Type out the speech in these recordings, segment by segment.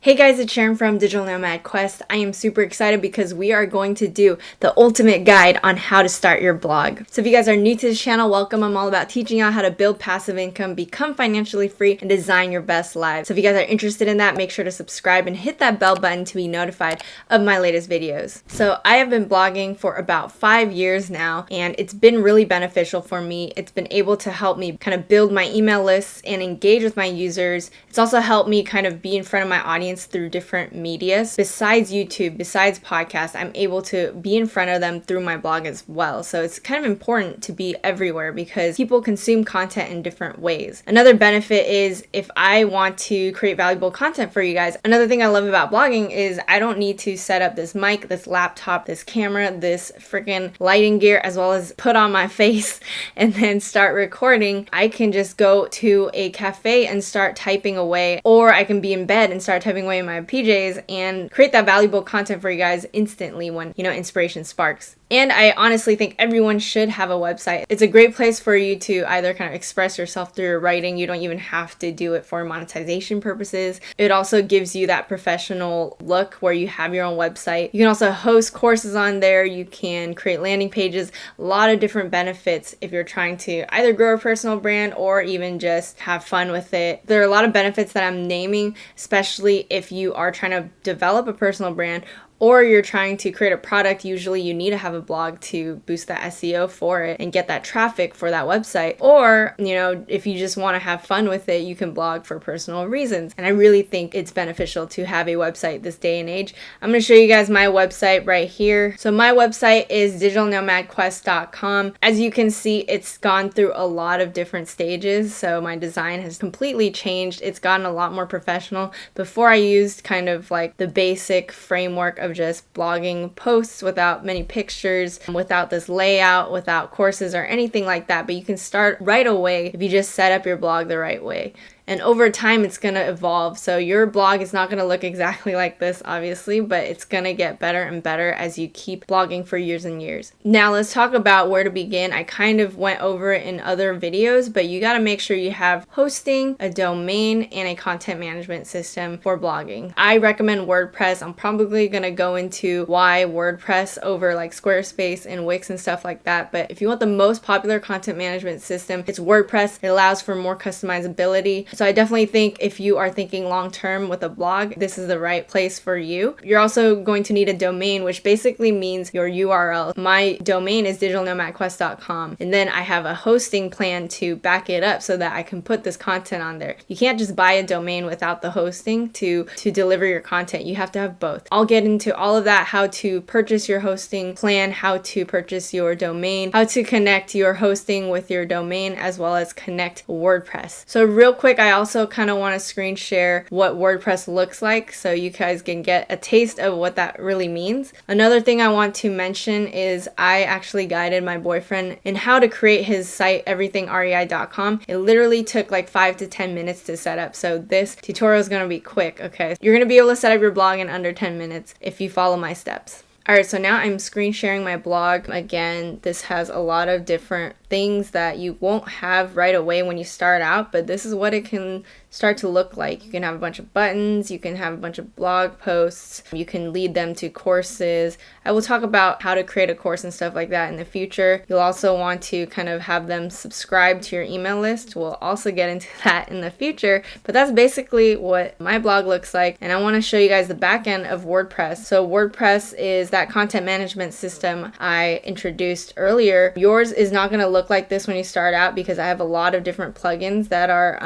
Hey guys, it's Sharon from Digital Nomad Quest. I am super excited because we are going to do the ultimate guide on how to start your blog. So if you guys are new to this channel, welcome. I'm all about teaching you how to build passive income, become financially free, and design your best life. So if you guys are interested in that, make sure to subscribe and hit that bell button to be notified of my latest videos. So I have been blogging for about 5 years now, and it's been really beneficial for me. It's been able to help me kind of build my email lists and engage with my users. It's also helped me kind of be in front of my audience through different medias. Besides YouTube, besides podcasts, I'm able to be in front of them through my blog as well. So it's kind of important to be everywhere because people consume content in different ways. Another benefit is if I want to create valuable content for you guys, another thing I love about blogging is I don't need to set up this mic, this laptop, this camera, this freaking lighting gear, as well as put on my face and then start recording. I can just go to a cafe and start typing away, or I can be in bed and start typing away in my PJs and create that valuable content for you guys instantly when, inspiration sparks. And I honestly think everyone should have a website. It's a great place for you to either kind of express yourself through your writing. You don't even have to do it for monetization purposes. It also gives you that professional look where you have your own website. You can also host courses on there. You can create landing pages, a lot of different benefits if you're trying to either grow a personal brand or even just have fun with it. There are a lot of benefits that I'm naming, especially if you are trying to develop a personal brand or you're trying to create a product. Usually you need to have a blog to boost that SEO for it and get that traffic for that website. Or, if you just want to have fun with it, you can blog for personal reasons. And I really think it's beneficial to have a website this day and age. I'm going to show you guys my website right here. So my website is digitalnomadquest.com. As you can see, it's gone through a lot of different stages. So my design has completely changed. It's gotten a lot more professional. Before I used kind of like the basic framework of just blogging posts without many pictures, without this layout, without courses or anything like that. But you can start right away if you just set up your blog the right way. And over time, it's going to evolve. So your blog is not going to look exactly like this, obviously, but it's going to get better and better as you keep blogging for years and years. Now, let's talk about where to begin. I kind of went over it in other videos, but you got to make sure you have hosting, a domain, and a content management system for blogging. I recommend Wordpress. I'm probably going to go into why Wordpress over like Squarespace and Wix and stuff like that. But if you want the most popular content management system, it's Wordpress. It allows for more customizability. So I definitely think if you are thinking long-term with a blog, this is the right place for you. You're also going to need a domain, which basically means your URL. My domain is digitalnomadquest.com. And then I have a hosting plan to back it up so that I can put this content on there. You can't just buy a domain without the hosting to deliver your content. You have to have both. I'll get into all of that, how to purchase your hosting plan, how to purchase your domain, how to connect your hosting with your domain, as well as connect WordPress. So real quick, I also kind of want to screen share what WordPress looks like so you guys can get a taste of what that really means. Another thing I want to mention is I actually guided my boyfriend in how to create his site, everythingrei.com. It literally took like 5 to 10 minutes to set up. So this tutorial is going to be quick, okay? You're going to be able to set up your blog in under 10 minutes if you follow my steps. Alright, so now I'm screen sharing my blog. Again, this has a lot of different things that you won't have right away when you start out, but this is what it can start to look like. You can have a bunch of buttons, you can have a bunch of blog posts, you can lead them to courses. I will talk about how to create a course and stuff like that in the future. You'll also want to kind of have them subscribe to your email list. We'll also get into that in the future, but that's basically what my blog looks like. And I want to show you guys the back end of WordPress. So WordPress is that content management system I introduced earlier. Yours is not going to look like this when you start out because I have a lot of different plugins that are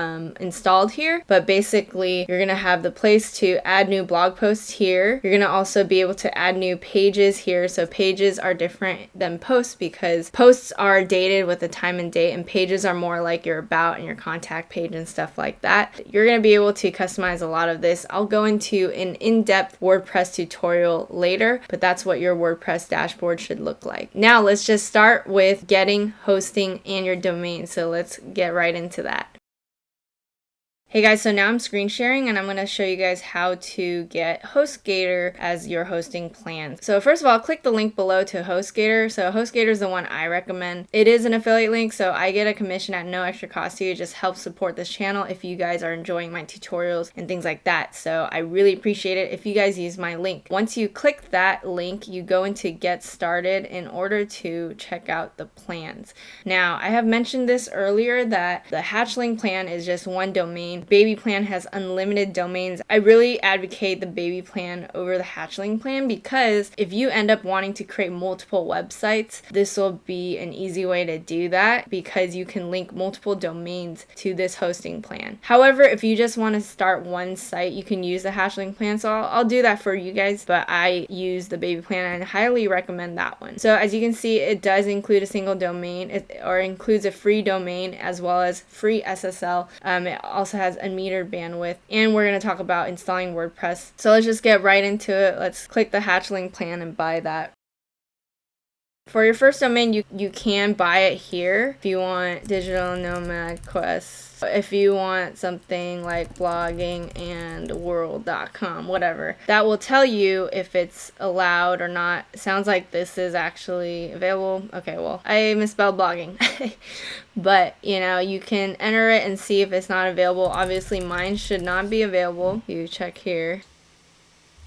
installed here, but basically you're going to have the place to add new blog posts here. You're going to also be able to add new pages here. So pages are different than posts because posts are dated with the time and date, and pages are more like your about and your contact page and stuff like that. You're going to be able to customize a lot of this. I'll go into an in-depth WordPress tutorial later, but that's what your WordPress dashboard should look like. Now let's just start with getting hosting and your domain. So let's get right into that. Hey guys, so now I'm screen sharing and I'm going to show you guys how to get Hostgator as your hosting plan. So first of all, click the link below to Hostgator. So Hostgator is the one I recommend. It is an affiliate link, so I get a commission at no extra cost to you. It just helps support this channel if you guys are enjoying my tutorials and things like that. So I really appreciate it if you guys use my link. Once you click that link, you go into Get Started in order to check out the plans. Now, I have mentioned this earlier that the hatchling plan is just one domain. Baby plan has unlimited domains. I really advocate the baby plan over the hatchling plan because if you end up wanting to create multiple websites, this will be an easy way to do that because you can link multiple domains to this hosting plan. However, if you just want to start one site, you can use the hatchling plan. So I'll do that for you guys, but I use the baby plan and I highly recommend that one. So as you can see, it does include a single domain or includes a free domain as well as free SSL. It also has unmetered bandwidth, and we're going to talk about installing WordPress. So let's just get right into it. Let's click the hatchling plan and buy that. For your first domain, you can buy it here if you want Digital Nomad Quest. If you want something like bloggingandworld.com, whatever, that will tell you if it's allowed or not. Sounds like this is actually available. Okay, well, I misspelled blogging. But, you can enter it and see if it's not available. Obviously, mine should not be available. You check here.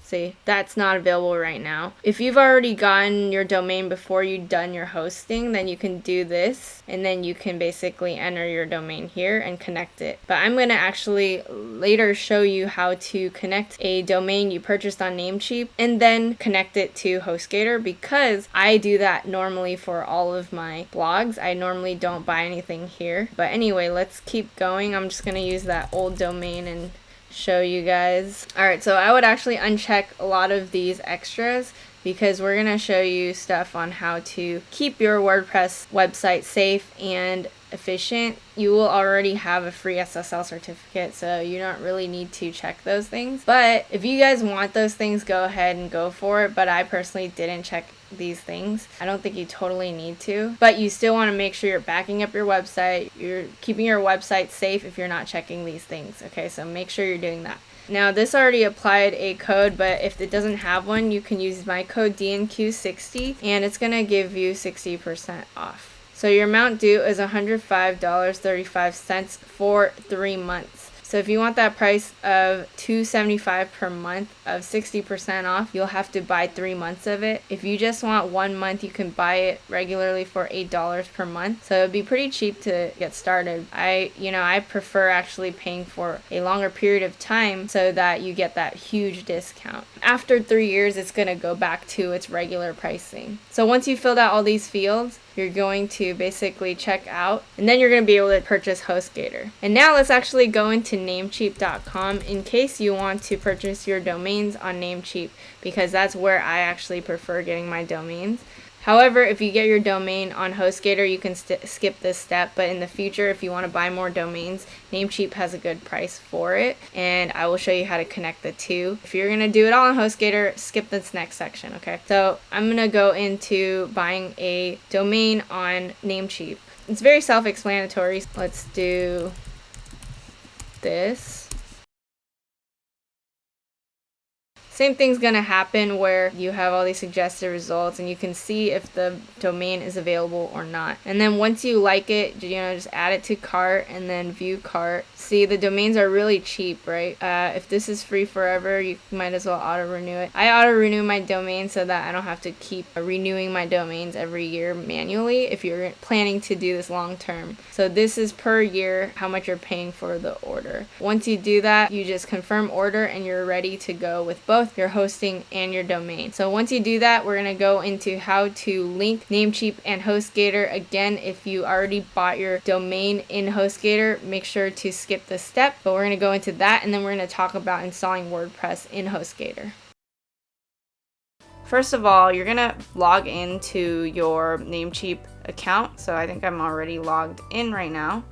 See, that's not available right now. If you've already gotten your domain before you've done your hosting, then you can do this and then you can basically enter your domain here and connect it. But I'm going to actually later show you how to connect a domain you purchased on Namecheap and then connect it to Hostgator because I do that normally for all of my blogs. I normally don't buy anything here. But anyway, let's keep going. I'm just going to use that old domain and show you guys. Alright, so I would actually uncheck a lot of these extras because we're going to show you stuff on how to keep your WordPress website safe and efficient. You will already have a free SSL certificate, so you don't really need to check those things. But if you guys want those things, go ahead and go for it. But I personally didn't check these things. I don't think you totally need to, but you still want to make sure you're backing up your website. You're keeping your website safe if you're not checking these things. Okay, so make sure you're doing that. Now this already applied a code, but if it doesn't have one, you can use my code DNQ60 and it's gonna give you 60% off. So your amount due is $105.35 for 3 months. So if you want that price of $275 per month of 60% off, you'll have to buy 3 months of it. If you just want 1 month, you can buy it regularly for $8 per month. So it'd be pretty cheap to get started. I prefer actually paying for a longer period of time so that you get that huge discount. After 3 years, it's gonna go back to its regular pricing. So once you filled out all these fields, you're going to basically check out and then you're going to be able to purchase Hostgator. And now let's actually go into Namecheap.com in case you want to purchase your domains on Namecheap because that's where I actually prefer getting my domains. However, if you get your domain on Hostgator, you can skip this step, but in the future, if you want to buy more domains, Namecheap has a good price for it, and I will show you how to connect the two. If you're going to do it all on Hostgator, skip this next section, okay? So I'm going to go into buying a domain on Namecheap. It's very self-explanatory. Let's do this. Same thing's gonna happen where you have all these suggested results and you can see if the domain is available or not. And then once you like it, just add it to cart and then view cart. See, the domains are really cheap, right? If this is free forever, you might as well auto renew it. I auto renew my domain so that I don't have to keep renewing my domains every year manually if you're planning to do this long term. So this is per year how much you're paying for the order. Once you do that, you just confirm order and you're ready to go with both your hosting and your domain. So once you do that, we're going to go into how to link Namecheap and Hostgator. Again, if you already bought your domain in Hostgator, make sure to skip this step, but we're going to go into that and then we're going to talk about installing WordPress in Hostgator. First of all, you're going to log into your Namecheap account. So I think I'm already logged in right now.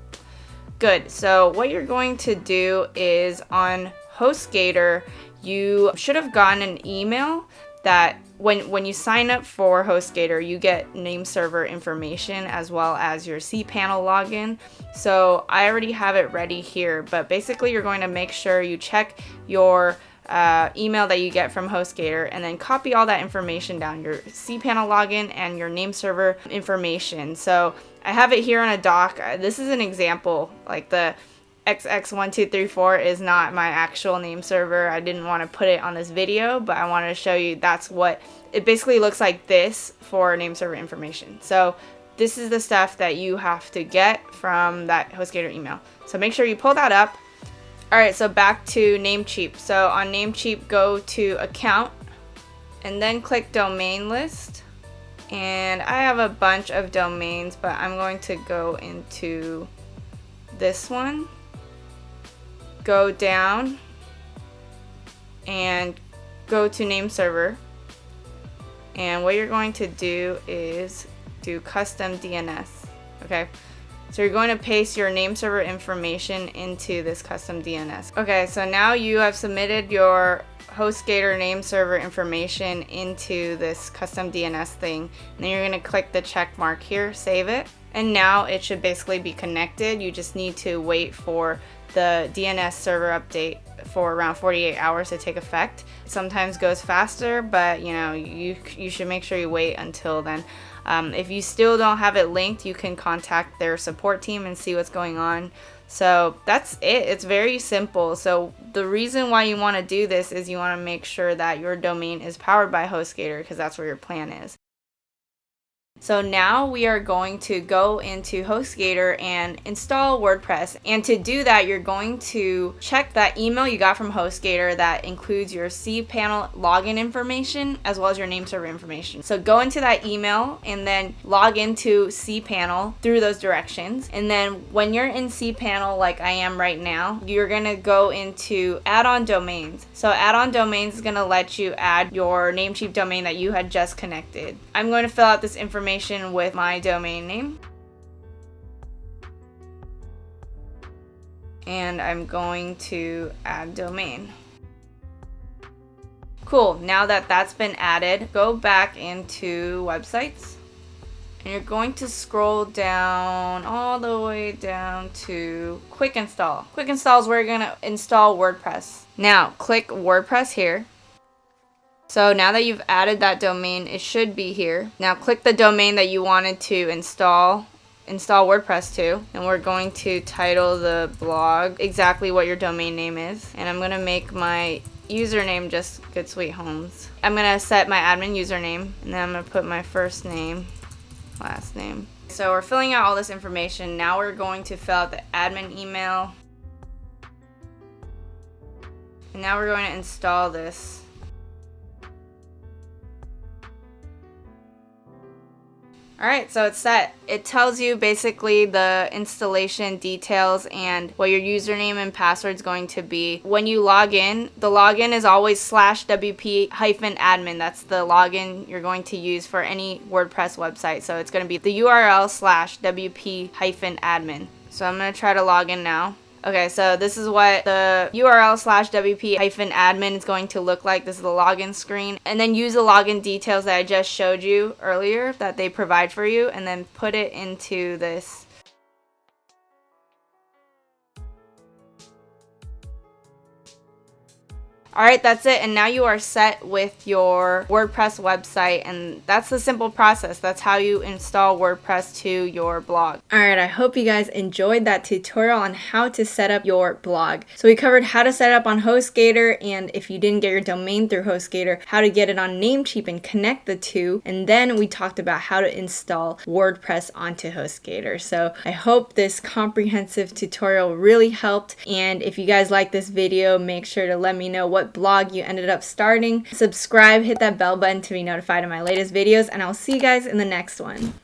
Good. So what you're going to do is on Hostgator, you should have gotten an email that when you sign up for Hostgator, you get name server information as well as your cPanel login. So I already have it ready here, but basically you're going to make sure you check your email that you get from Hostgator and then copy all that information down, your cPanel login and your name server information. So I have it here on a doc. This is an example, like the XX1234 is not my actual name server. I didn't want to put it on this video, but I wanted to show you that's what it basically looks like this for name server information. So this is the stuff that you have to get from that Hostgator email. So make sure you pull that up. Alright, so back to Namecheap. So on Namecheap, go to account and then click domain list. And I have a bunch of domains, but I'm going to go into this one. Go down and go to name server, and what you're going to do is do custom DNS. Okay, so you're going to paste your name server information into this custom DNS. Okay, so now you have submitted your Hostgator name server information into this custom DNS thing, and then you're going to click the check mark here, save it, and now it should basically be connected. You just need to wait for the DNS server update for around 48 hours to take effect. It sometimes goes faster, but you know, you should make sure you wait until then. If you still don't have it linked, you can contact their support team and see what's going on. So that's it. It's very simple. So the reason why you want to do this is you want to make sure that your domain is powered by Hostgator, because that's where your plan is. So now we are going to go into Hostgator and install WordPress. And to do that, you're going to check that email you got from Hostgator that includes your cPanel login information as well as your name server information. So go into that email and then log into cPanel through those directions. And then when you're in cPanel like I am right now, you're going to go into add-on domains. So add-on domains is going to let you add your Namecheap domain that you had just connected. I'm going to fill out this information with my domain name, and I'm going to add domain. Cool. Now that that's been added, go back into websites and you're going to scroll down all the way down to quick install. Quick install is where you're going to install WordPress. Now click WordPress here. So now that you've added that domain, it should be here. Now click the domain that you wanted to install WordPress to, and we're going to title the blog exactly what your domain name is. And I'm going to make my username just Good Sweet Homes. I'm going to set my admin username, and then I'm going to put my first name, last name. So we're filling out all this information. Now we're going to fill out the admin email. And now we're going to install this. Alright, so it's set. It tells you basically the installation details and what your username and password is going to be. When you log in, the login is always /wp-admin. That's the login you're going to use for any WordPress website. So it's going to be the URL /wp-admin. So I'm going to try to log in now. Okay, so this is what the URL /wp-admin is going to look like. This is the login screen. And then use the login details that I just showed you earlier that they provide for you, and then put it into this. Alright, that's it, and now you are set with your WordPress website, and that's the simple process. That's how you install WordPress to your blog. Alright, I hope you guys enjoyed that tutorial on how to set up your blog. So we covered how to set up on Hostgator, and if you didn't get your domain through Hostgator, how to get it on Namecheap and connect the two, and then we talked about how to install WordPress onto Hostgator. So I hope this comprehensive tutorial really helped, and if you guys like this video, make sure to let me know what blog you ended up starting. Subscribe, hit that bell button to be notified of my latest videos, and I'll see you guys in the next one.